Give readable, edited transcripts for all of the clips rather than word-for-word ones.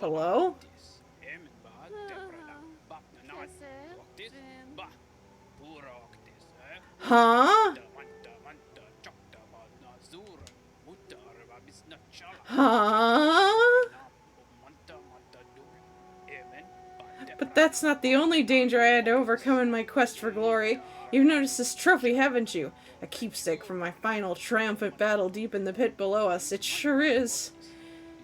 Hello? Huh? Huh? But that's not the only danger I had to overcome in my quest for glory. You've noticed this trophy, haven't you? A keepsake from my final triumphant battle deep in the pit below us. It sure is.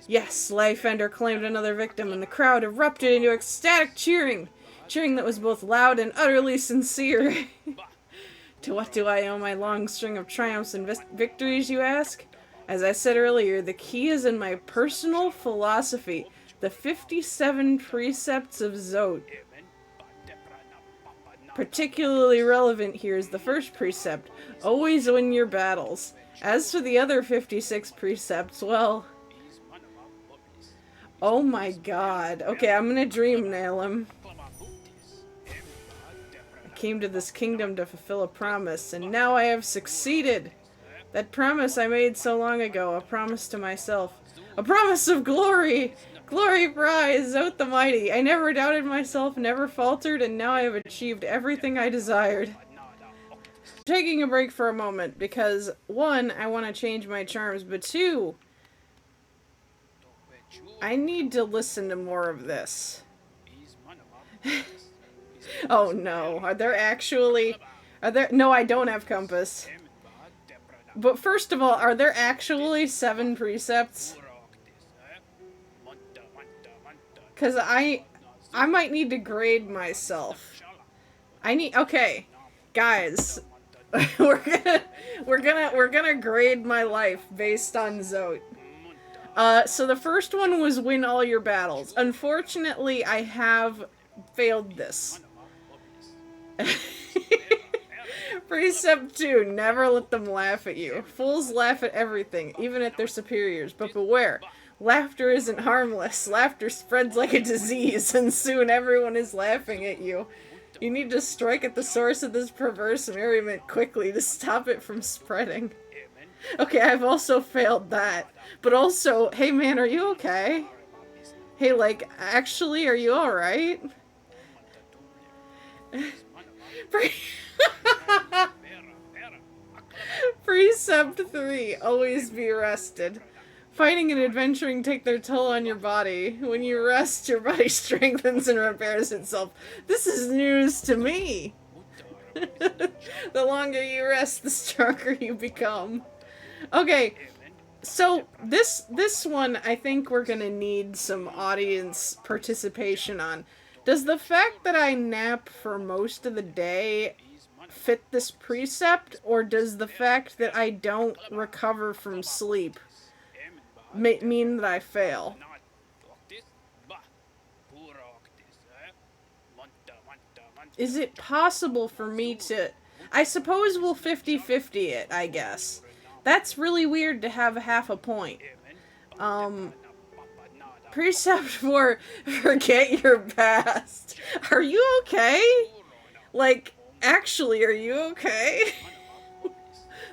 Yes, Layfender claimed another victim, and the crowd erupted into ecstatic cheering. Cheering that was both loud and utterly sincere. To what do I owe my long string of triumphs and victories, you ask? As I said earlier, the key is in my personal philosophy, the 57 Precepts of Zote. Particularly relevant here is the first precept, always win your battles. As for the other 56 precepts, well... Oh my god. Okay, I'm gonna dream nail him. I came to this kingdom to fulfill a promise, and now I have succeeded. That promise I made so long ago, a promise to myself. A promise of glory! Glory prize, Zote the Mighty. I never doubted myself, never faltered, and now I have achieved everything I desired. I'm taking a break for a moment, because, one, I want to change my charms, but two, I need to listen to more of this. Oh no, are there actually... No, I don't have compass. But first of all, are there actually 7 precepts? Because I might need to grade myself. Okay, guys, we're gonna grade my life based on Zote. So the first one was win all your battles. Unfortunately, I have failed this. Precept 2, never let them laugh at you. Fools laugh at everything, even at their superiors, but beware. Laughter isn't harmless. Laughter spreads like a disease, and soon everyone is laughing at you. You need to strike at the source of this perverse merriment quickly to stop it from spreading. Okay, I've also failed that. But also, hey man, are you okay? Hey, like, actually, are you alright? Precept 3, always be rested. Fighting and adventuring take their toll on your body. When you rest, your body strengthens and repairs itself. This is news to me. The longer you rest, the stronger you become. Okay, so this one I think we're gonna need some audience participation on. Does the fact that I nap for most of the day fit this precept, or does the fact that I don't recover from sleep mean that I fail? Is it possible for me to... I suppose we'll 50-50 it, I guess. That's really weird to have half a point. Precept 4, forget your past. Are you okay? Like, actually, are you okay?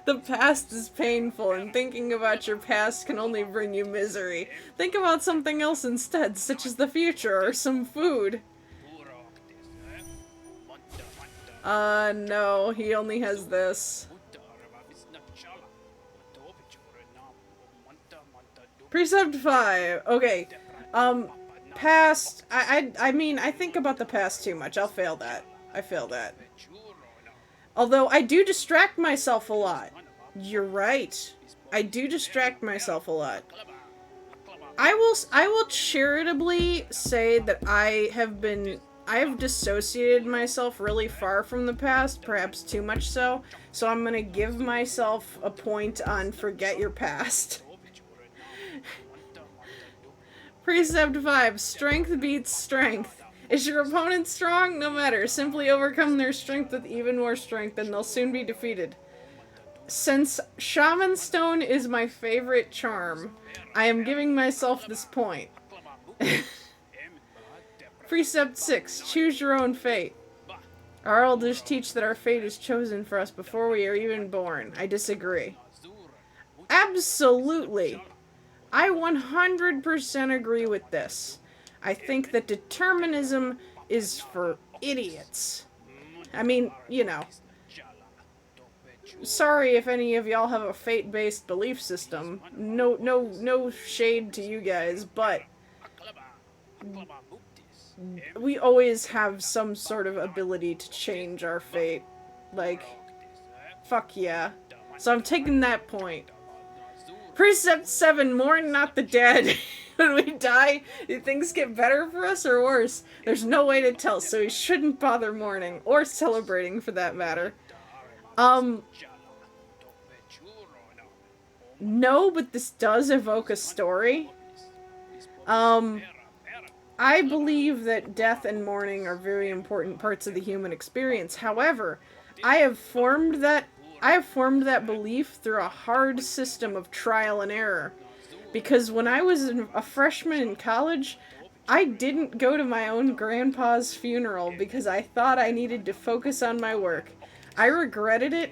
The past is painful, and thinking about your past can only bring you misery. Think about something else instead, such as the future or some food. No, he only has this. Precept 5. Okay. Past. I mean, I think about the past too much. I'll fail that. I fail that. Although, I do distract myself a lot. You're right. I do distract myself a lot. I will charitably say that I have dissociated myself really far from the past, perhaps too much so. So I'm gonna give myself a point on forget your past. Precept 5, strength beats strength. Is your opponent strong? No matter. Simply overcome their strength with even more strength and they'll soon be defeated. Since Shaman Stone is my favorite charm, I am giving myself this point. Precept 6, choose your own fate. Our elders teach that our fate is chosen for us before we are even born. I disagree. Absolutely. I 100% agree with this. I think that determinism is for idiots. I mean, you know, sorry if any of y'all have a fate-based belief system. No shade to you guys, but we always have some sort of ability to change our fate. Like, fuck yeah. So I'm taking that point. Precept 7, mourn not the dead. When we die, do things get better for us or worse? There's no way to tell, so we shouldn't bother mourning, or celebrating for that matter. No, but this does evoke a story. I believe that death and mourning are very important parts of the human experience. However, I have formed that belief through a hard system of trial and error. Because when I was a freshman in college, I didn't go to my own grandpa's funeral because I thought I needed to focus on my work. I regretted it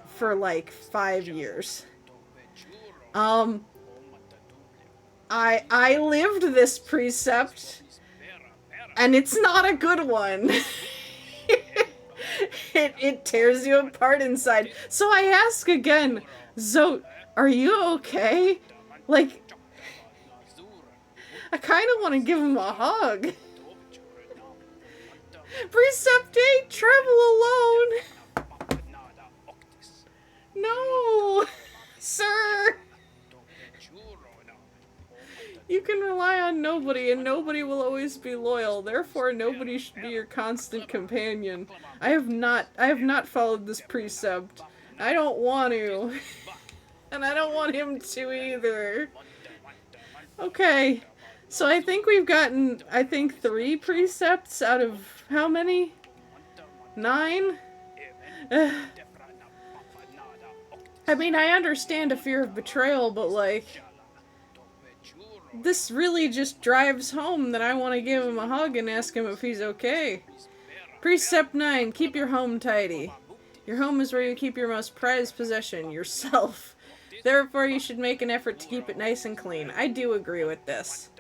for like 5 years. I lived this precept, and it's not a good one. It tears you apart inside. So I ask again, Zote, are you okay? Like, I kind of want to give him a hug. Precept 8, travel alone. No, sir. You can rely on nobody, and nobody will always be loyal. Therefore, nobody should be your constant companion. I have not followed this precept. I don't want to. And I don't want him to either. Okay. So I think we've gotten, 3 precepts out of how many? 9? I mean, I understand a fear of betrayal, but like, this really just drives home that I want to give him a hug and ask him if he's okay. Precept 9, keep your home tidy. Your home is where you keep your most prized possession, yourself. Therefore, you should make an effort to keep it nice and clean. I do agree with this.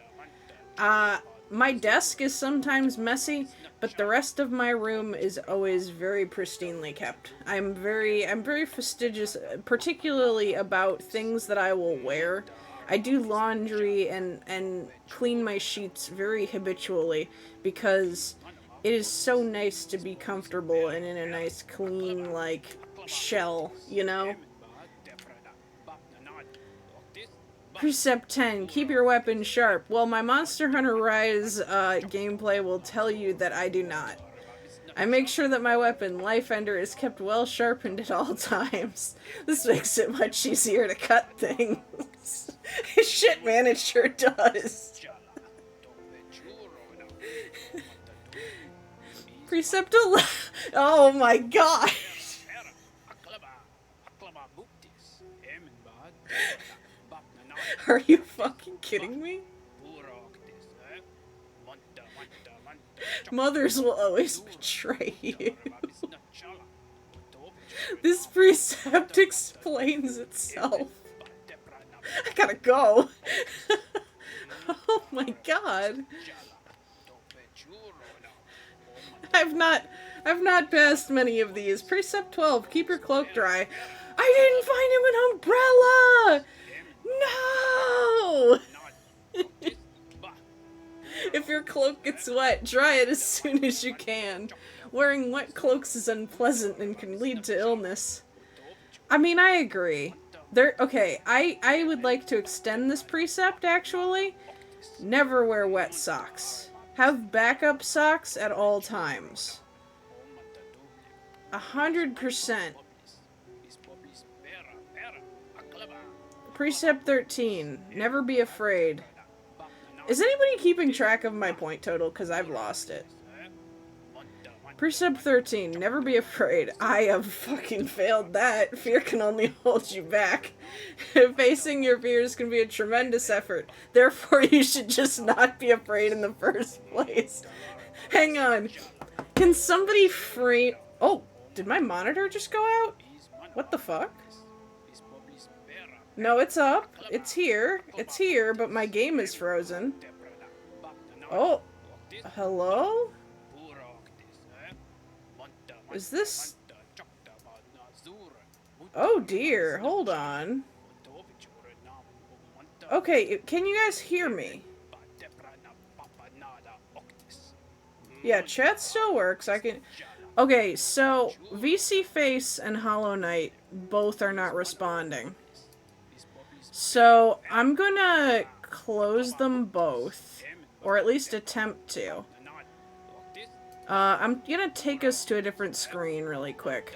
My desk is sometimes messy, but the rest of my room is always very pristinely kept. I'm very fastidious, particularly about things that I will wear. I do laundry and clean my sheets very habitually because it is so nice to be comfortable and in a nice, clean, like, shell, you know? Precept 10, keep your weapon sharp. Well, my Monster Hunter Rise gameplay will tell you that I do not. I make sure that my weapon, Life Ender, is kept well sharpened at all times. This makes it much easier to cut things. Shit, man, it sure does. Precept 11. Oh my god. Are you fucking kidding me? Mothers will always betray you. This precept explains itself. I gotta go. Oh my god. I've not passed many of these. Precept 12, keep your cloak dry. I didn't find him an umbrella! No! If your cloak gets wet, dry it as soon as you can. Wearing wet cloaks is unpleasant and can lead to illness. I mean, I agree. Okay, I would like to extend this precept, actually. Never wear wet socks. Have backup socks at all times. 100%. Precept 13. Never be afraid. Is anybody keeping track of my point total? Because I've lost it. Precept 13. Never be afraid. I have fucking failed that. Fear can only hold you back. Facing your fears can be a tremendous effort. Therefore, you should just not be afraid in the first place. Hang on. Can somebody free... Oh, did my monitor just go out? What the fuck? No, it's up. It's here. It's here, but my game is frozen. Oh, hello? Is this... Oh dear, hold on. Okay, can you guys hear me? Yeah, chat still works. I can... Okay, so VC Face and Hollow Knight both are not responding. So I'm gonna close them both, or at least attempt to. I'm gonna take us to a different screen really quick.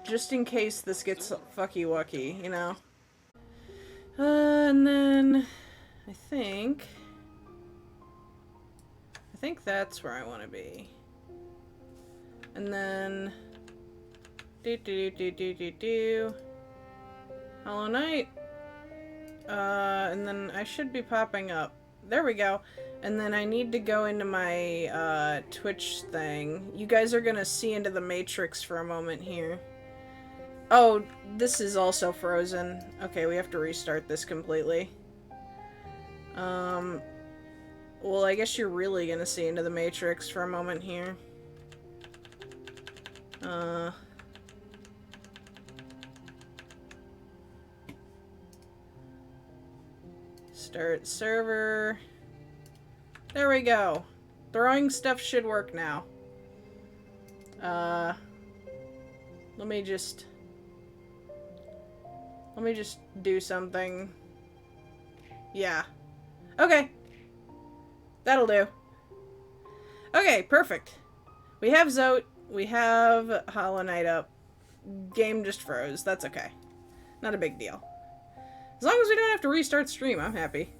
Just in case this gets fucky-wucky, you know? And then... I think that's where I want to be. And then... Hollow Knight. And then I should be popping up. There we go. And then I need to go into my, Twitch thing. You guys are gonna see into the Matrix for a moment here. Oh, this is also frozen. Okay, we have to restart this completely. Well, I guess you're really gonna see into the Matrix for a moment here. Start server. There we go. Throwing stuff should work now. Let me just do something. Yeah. Okay. That'll do. Okay, perfect. We have Zote. We have Hollow Knight up. Game just froze. That's okay. Not a big deal. As long as we don't have to restart stream, I'm happy.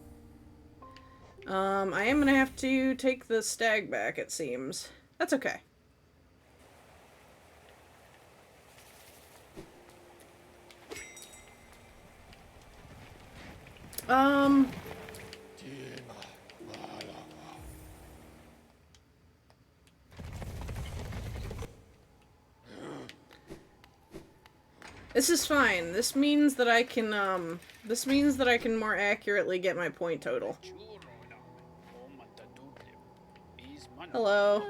I am gonna have to take the stag back, it seems. That's okay. This is fine. This means that I can, more accurately get my point total. Hello.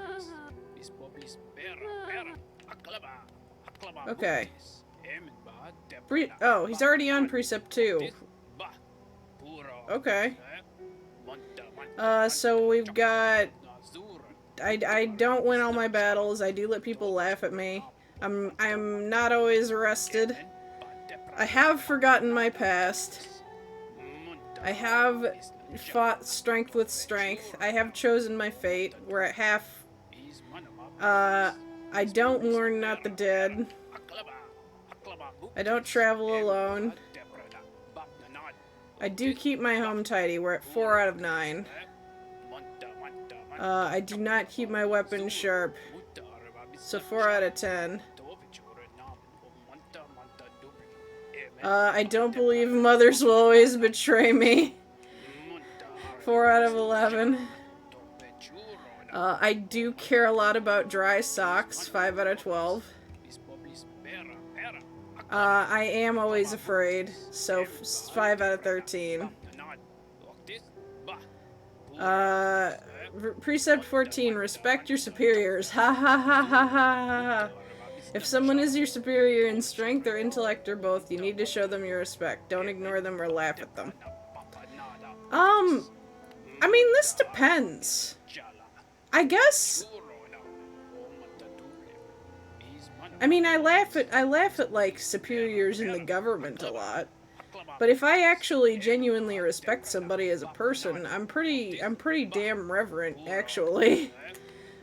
Okay. Oh, he's already on Precept 2. Okay. So we've got... I don't win all my battles. I do let people laugh at me. I'm not always arrested. I have forgotten my past. I have fought strength with strength. I have chosen my fate. We're at half. I don't mourn not the dead. I don't travel alone. I do keep my home tidy. We're at 4 out of 9. I do not keep my weapons sharp. So 4 out of 10. I don't believe mothers will always betray me. 4 out of 11. I do care a lot about dry socks. 5 out of 12. I am always afraid. So 5 out of 13. Precept 14. Respect your superiors. Ha ha ha ha ha ha. If someone is your superior in strength or intellect or both, you need to show them your respect. Don't ignore them or laugh at them. I mean, this depends. I guess... I mean, I laugh at, like, superiors in the government a lot. But if I actually genuinely respect somebody as a person, I'm pretty damn reverent, actually.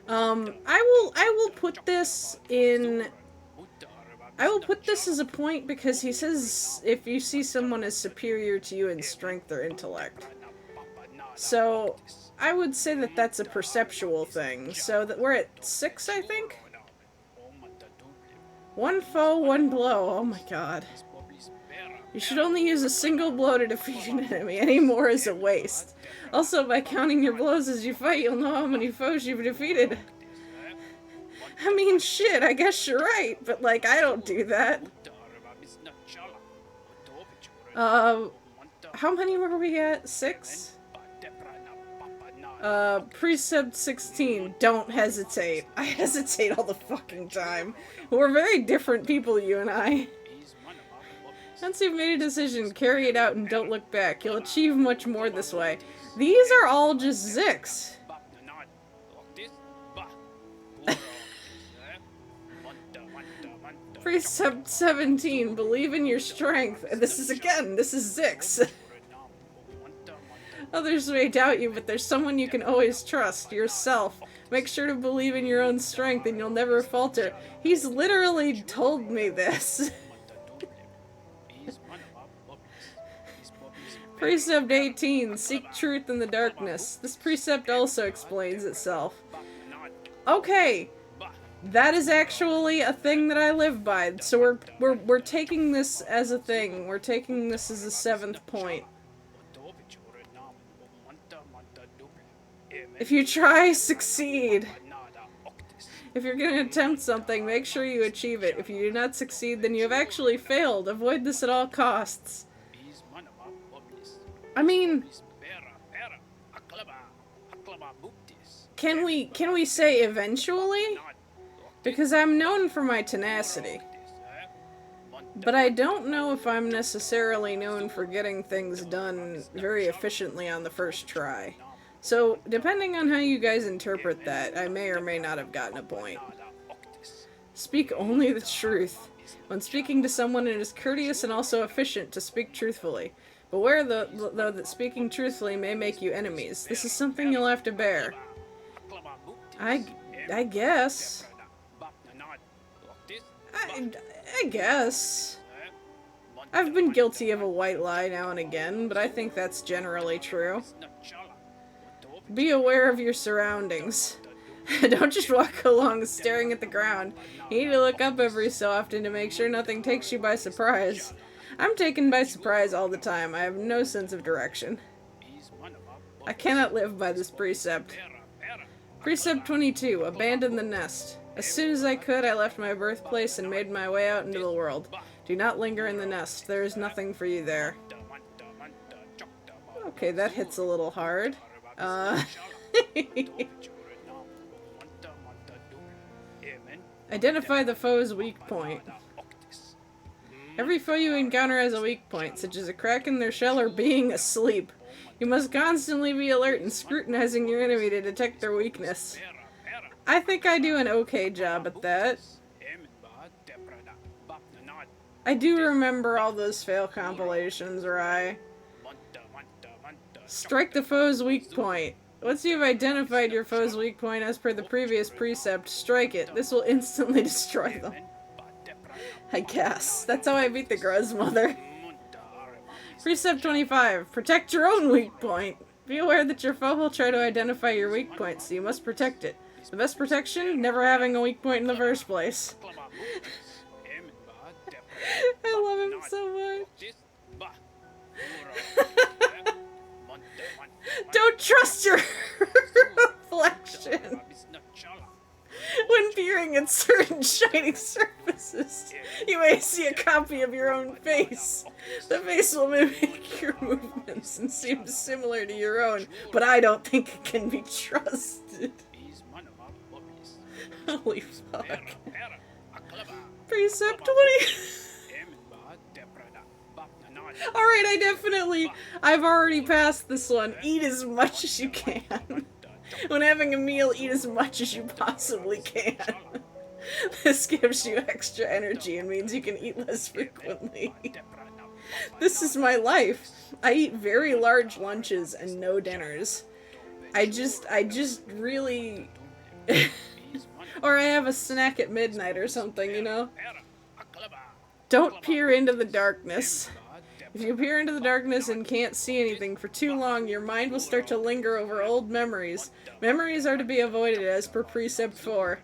I will put this in... I will put this as a point because he says if you see someone as superior to you in strength or intellect. So, I would say that that's a perceptual thing. So that we're at 6, I think? 1 foe, 1 blow. Oh my god. You should only use a single blow to defeat an enemy. Any more is a waste. Also, by counting your blows as you fight, you'll know how many foes you've defeated. I mean, shit, I guess you're right, but, like, I don't do that. How many were we at? 6? Precept 16, don't hesitate. I hesitate all the fucking time. We're very different people, you and I. Once you've made a decision, carry it out and don't look back. You'll achieve much more this way. These are all just zicks. Precept 17, believe in your strength. This is Zix. Others may doubt you, but there's someone you can always trust, yourself. Make sure to believe in your own strength and you'll never falter. He's literally told me this. Precept 18, seek truth in the darkness. This precept also explains itself. Okay, that is actually a thing that I live by. So we're taking this as a thing. We're taking this as a 7th point. If you try, succeed. If you're going to attempt something, make sure you achieve it. If you do not succeed, then you have actually failed. Avoid this at all costs. I mean, can we say eventually? Because I'm known for my tenacity. But I don't know if I'm necessarily known for getting things done very efficiently on the first try. So, depending on how you guys interpret that, I may or may not have gotten a point. Speak only the truth. When speaking to someone, it is courteous and also efficient to speak truthfully. Beware, though, that speaking truthfully may make you enemies. This is something you'll have to bear. I guess. I guess. I've been guilty of a white lie now and again, but I think that's generally true. Be aware of your surroundings. Don't just walk along staring at the ground. You need to look up every so often to make sure nothing takes you by surprise. I'm taken by surprise all the time. I have no sense of direction. I cannot live by this precept. Precept 22, abandon the nest. As soon as I could, I left my birthplace and made my way out into the world. Do not linger in the nest. There is nothing for you there. Okay, that hits a little hard. Identify the foe's weak point. Every foe you encounter has a weak point, such as a crack in their shell or being asleep. You must constantly be alert and scrutinizing your enemy to detect their weakness. I think I do an okay job at that. I do remember all those fail compilations, right? Strike the foe's weak point. Once you have identified your foe's weak point as per the previous precept, strike it. This will instantly destroy them. I guess. That's how I beat the Gruzmother. Precept 25. Protect your own weak point. Be aware that your foe will try to identify your weak point, so you must protect it. The best protection? Never having a weak point in the first place. I love him so much. Don't trust your reflection. When peering at certain shining surfaces, you may see a copy of your own face. The face will mimic your movements and seem similar to your own, but I don't think it can be trusted. Holy fuck. Precept 20. Alright, I've already passed this one. Eat as much as you can. When having a meal, eat as much as you possibly can. This gives you extra energy and means you can eat less frequently. This is my life. I eat very large lunches and no dinners. I just really... Or I have a snack at midnight or something, you know? Don't peer into the darkness. If you peer into the darkness and can't see anything for too long, your mind will start to linger over old memories. Memories are to be avoided as per Precept 4.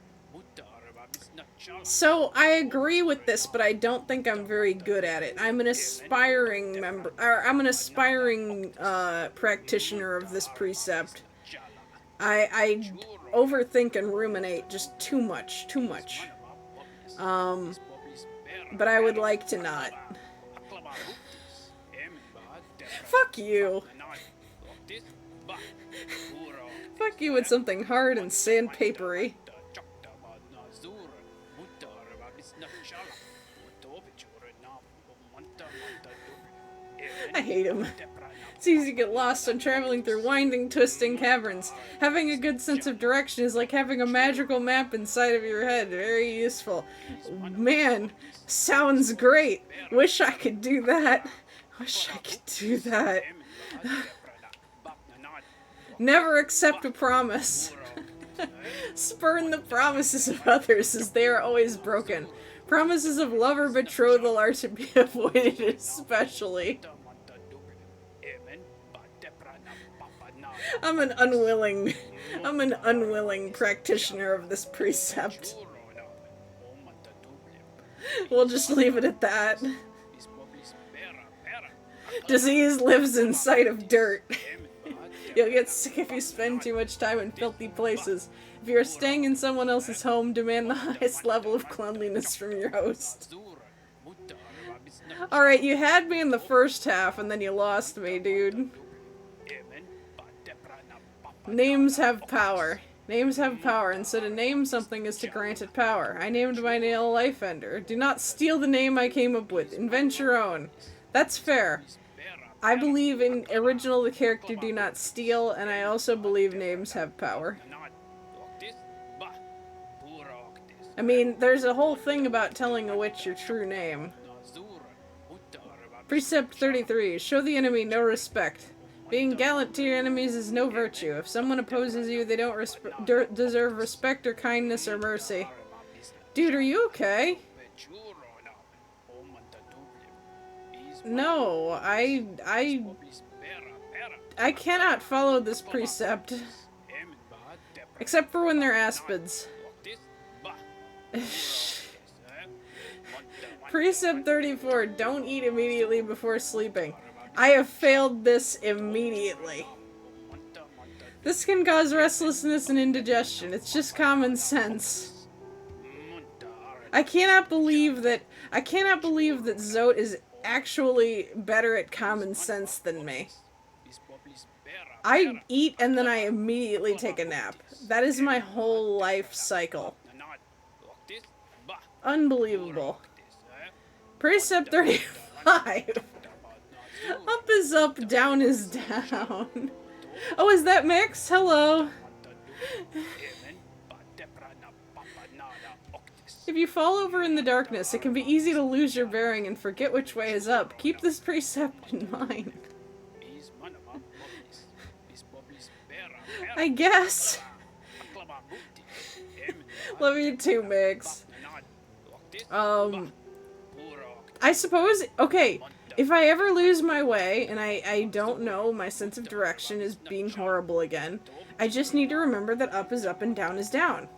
So, I agree with this, but I don't think I'm very good at it. I'm an aspiring practitioner of this precept. I overthink and ruminate just too much. But I would like to not. Fuck you. Fuck you with something hard and sandpapery. I hate him. It's easy to get lost when traveling through winding, twisting caverns. Having a good sense of direction is like having a magical map inside of your head. Very useful. Man, sounds great. Wish I could do that. Wish I could do that. Never accept a promise. Spurn the promises of others, as they are always broken. Promises of love or betrothal are to be avoided especially. I'm an unwilling practitioner of this precept. We'll just leave it at that. Disease lives in sight of dirt. You'll get sick if you spend too much time in filthy places. If you are staying in someone else's home, demand the highest level of cleanliness from your host. Alright, you had me in the first half, and then you lost me, dude. Names have power. Names have power, and so to name something is to grant it power. I named my nail Life Ender. Do not steal the name I came up with. Invent your own. That's fair. I believe in original the character do not steal, and I also believe names have power. I mean, there's a whole thing about telling a witch your true name. Precept 33. Show the enemy no respect. Being gallant to your enemies is no virtue. If someone opposes you, they don't deserve respect or kindness or mercy. Dude, are you okay? No, I cannot follow this precept. Except for when they're aspids. Precept 34. Don't eat immediately before sleeping. I have failed this immediately. This can cause restlessness and indigestion. It's just common sense. I cannot believe that Zote is actually better at common sense than me. I eat and then I immediately take a nap. That is my whole life cycle. Unbelievable. Precept 35. Up is up, down is down. Oh, is that Mix? Hello. If you fall over in the darkness, it can be easy to lose your bearing and forget which way is up. Keep this precept in mind. I guess. Love you too, Mix. I suppose, okay, if I ever lose my way, and I don't know, my sense of direction is being horrible again, I just need to remember that up is up and down is down.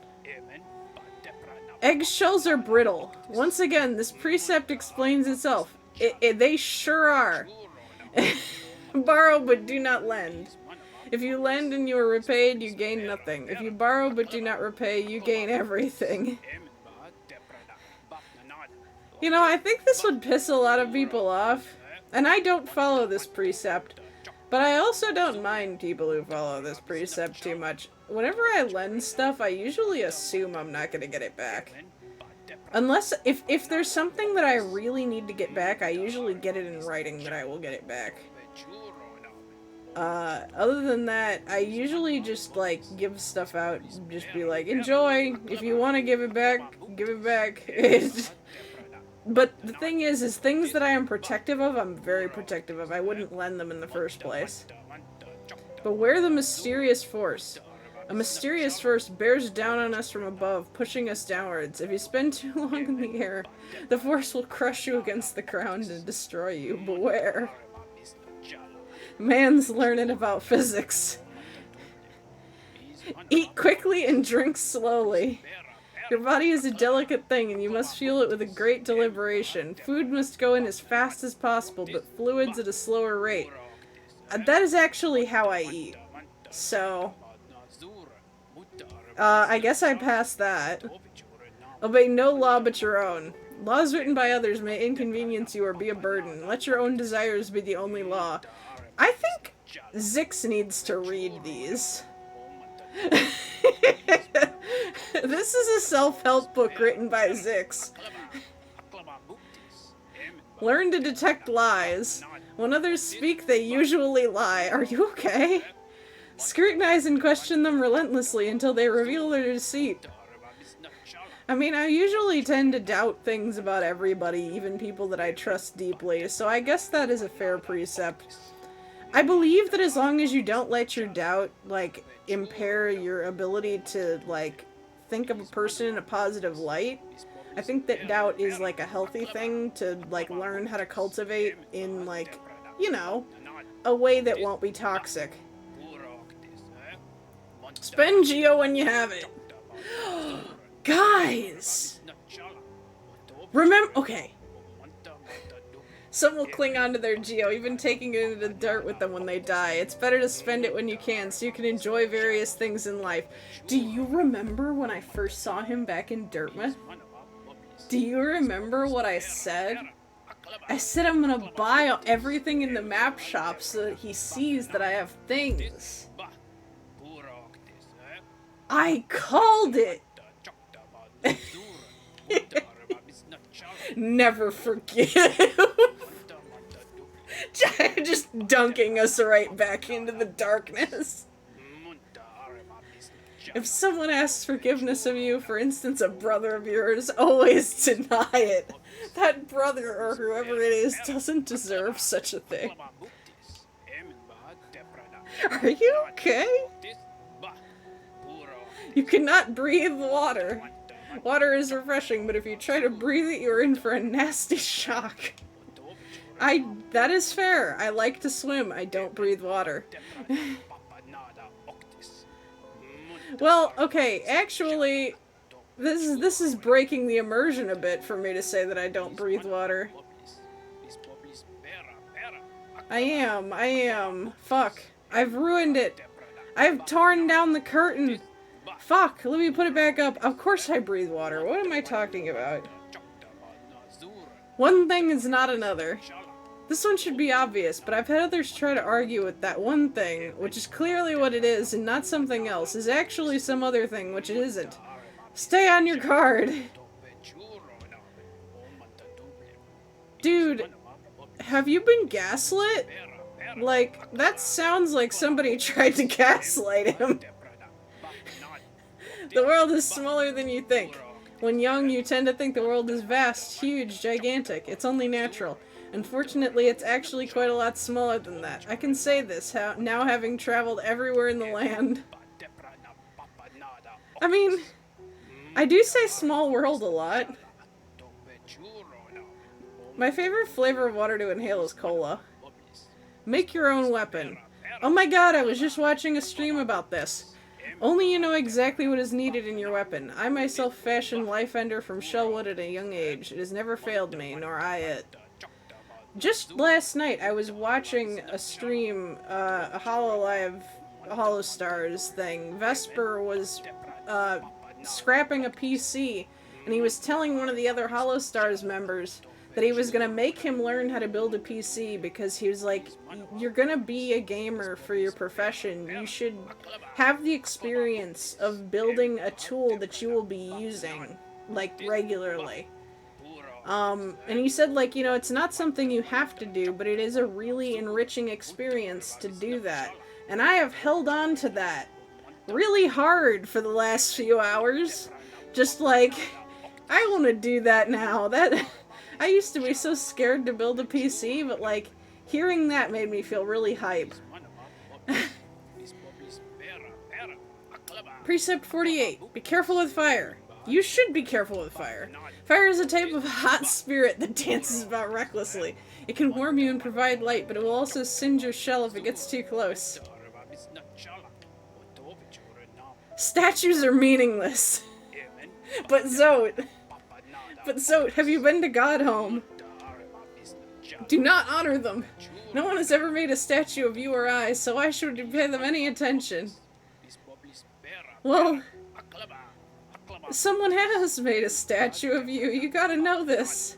Eggshells are brittle. Once again, this precept explains itself. They sure are. Borrow but do not lend. If you lend and you are repaid, you gain nothing. If you borrow but do not repay, you gain everything. You know, I think this would piss a lot of people off. And I don't follow this precept. But I also don't mind people who follow this precept too much. Whenever I lend stuff, I usually assume I'm not going to get it back. Unless, if there's something that I really need to get back, I usually get it in writing that I will get it back. Other than that, I usually just, like, give stuff out, just be like, enjoy, if you want to give it back, give it back. But the thing is things that I am protective of, I'm very protective of. I wouldn't lend them in the first place. Beware the mysterious force. A mysterious force bears down on us from above, pushing us downwards. If you spend too long in the air, the force will crush you against the ground and destroy you. Beware. Man's learning about physics. Eat quickly and drink slowly. Your body is a delicate thing, and you must fuel it with a great deliberation. Food must go in as fast as possible, but fluids at a slower rate. That is actually how I eat. So, I guess I passed that. Obey no law but your own. Laws written by others may inconvenience you or be a burden. Let your own desires be the only law. I think Zix needs to read these. This is a self-help book written by Zix. Learn to detect lies. When others speak, they usually lie. Are you okay? Scrutinize and question them relentlessly until they reveal their deceit. I mean, I usually tend to doubt things about everybody, even people that I trust deeply, so I guess that is a fair precept. I believe that as long as you don't let your doubt, like, impair your ability to, like, think of a person in a positive light, I think that doubt is, like, a healthy thing to, like, learn how to cultivate in, like, you know, a way that won't be toxic. Spend Geo when you have it. Guys! Remember, okay. Some will cling onto their Geo, even taking it into the dirt with them when they die. It's better to spend it when you can, so you can enjoy various things in life. Do you remember when I first saw him back in Dartmouth? Do you remember what I said? I said I'm gonna buy everything in the map shop so that he sees that I have things. I called it! Never forgive. Just dunking us right back into the darkness. If someone asks forgiveness of you, for instance a brother of yours, always deny it. That brother or whoever it is doesn't deserve such a thing. Are you okay? You cannot breathe water. Water is refreshing, but if you try to breathe it, you're in for a nasty shock. That is fair. I like to swim. I don't breathe water. Well, okay, actually, this is breaking the immersion a bit for me to say that I don't breathe water. I am. Fuck. I've ruined it. I've torn down the curtain. Fuck, let me put it back up. Of course I breathe water. What am I talking about? One thing is not another. This one should be obvious, but I've had others try to argue with that one thing, which is clearly what it is and not something else, is actually some other thing, which it isn't. Stay on your guard. Dude, have you been gaslit? Like, that sounds like somebody tried to gaslight him. The world is smaller than you think. When young, you tend to think the world is vast, huge, gigantic. It's only natural. Unfortunately, it's actually quite a lot smaller than that. I can say this, now having traveled everywhere in the land. I mean, I do say small world a lot. My favorite flavor of water to inhale is cola. Make your own weapon. Oh my god, I was just watching a stream about this. Only you know exactly what is needed in your weapon. I myself fashioned Life Ender from shellwood at a young age. It has never failed me, nor I it. Just last night, I was watching a stream, a Hollow Stars thing. Vesper was, scrapping a PC, and he was telling one of the other Hollow Stars members that he was gonna make him learn how to build a PC because he was like, you're gonna be a gamer for your profession. You should have the experience of building a tool that you will be using, like, regularly. And he said, like, you know, it's not something you have to do, but it is a really enriching experience to do that. And I have held on to that really hard for the last few hours. Just like, I want to do that now. I used to be so scared to build a PC, but, like, hearing that made me feel really hype. Precept 48. Be careful with fire. You should be careful with fire. Fire is a type of hot spirit that dances about recklessly. It can warm you and provide light, but it will also singe your shell if it gets too close. Statues are meaningless. But Zote, have you been to Godhome? Do not honor them. No one has ever made a statue of you or I, so why should you pay them any attention? Well, someone has made a statue of you. You gotta know this.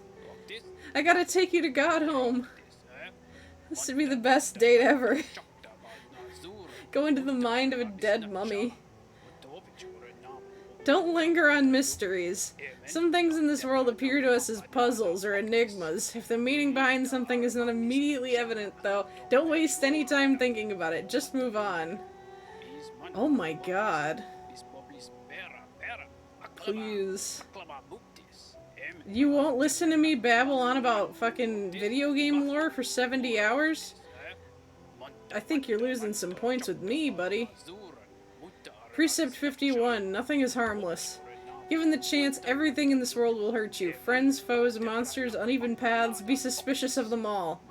I gotta take you to Godhome. This would be the best date ever. Go into the mind of a dead mummy. Don't linger on mysteries. Some things in this world appear to us as puzzles or enigmas. If the meaning behind something is not immediately evident, though, don't waste any time thinking about it. Just move on. Oh my god. Please. You won't listen to me babble on about fucking video game lore for 70 hours? I think you're losing some points with me, buddy. Precept 51. Nothing is harmless. Given the chance, everything in this world will hurt you. Friends, foes, monsters, uneven paths. Be suspicious of them all.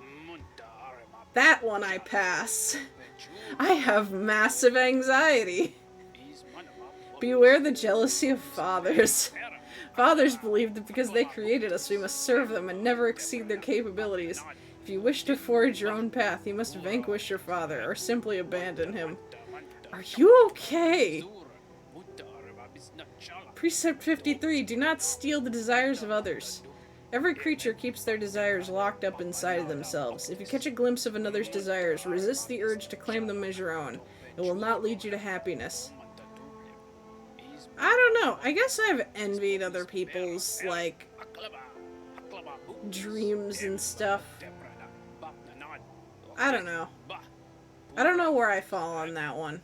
That one I pass. I have massive anxiety. Beware the jealousy of fathers. Fathers believe that because they created us, we must serve them and never exceed their capabilities. If you wish to forge your own path, you must vanquish your father, or simply abandon him. Are you okay? Precept 53. Do not steal the desires of others. Every creature keeps their desires locked up inside of themselves. If you catch a glimpse of another's desires, resist the urge to claim them as your own. It will not lead you to happiness. I don't know. I guess I've envied other people's, like, dreams and stuff. I don't know. I don't know where I fall on that one.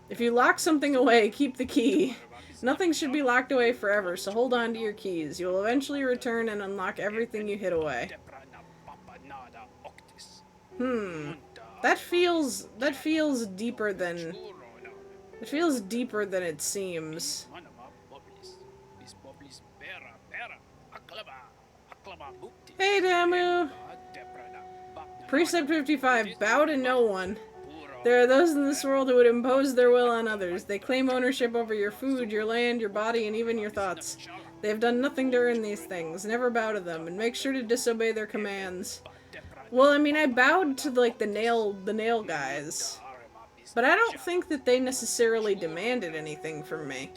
If you lock something away, keep the key. Nothing should be locked away forever, so hold on to your keys. You will eventually return and unlock everything you hid away. That feels deeper than... It feels deeper than it seems. Hey, Damu! Precept 55. Bow to no one. There are those in this world who would impose their will on others. They claim ownership over your food, your land, your body, and even your thoughts. They have done nothing to earn these things. Never bow to them, and make sure to disobey their commands. Well, I mean, I bowed to, like, the nail guys. But I don't think that they necessarily demanded anything from me.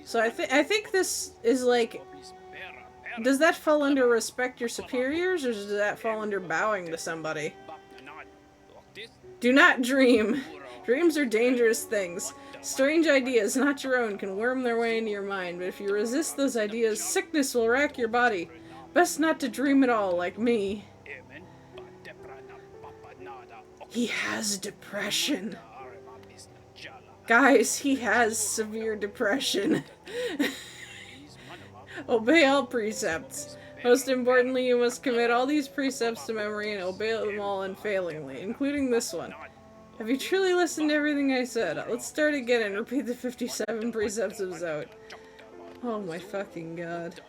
So I think this is like... Does that fall under respect your superiors, or does that fall under bowing to somebody? Do not dream. Dreams are dangerous things. Strange ideas, not your own, can worm their way into your mind, but if you resist those ideas, sickness will rack your body. Best not to dream at all, like me. He has depression. Guys, he has severe depression. Obey all precepts. Most importantly, you must commit all these precepts to memory and obey them all unfailingly, including this one. Have you truly listened to everything I said? Let's start again and repeat the 57 Precepts of Zote. Oh my fucking god.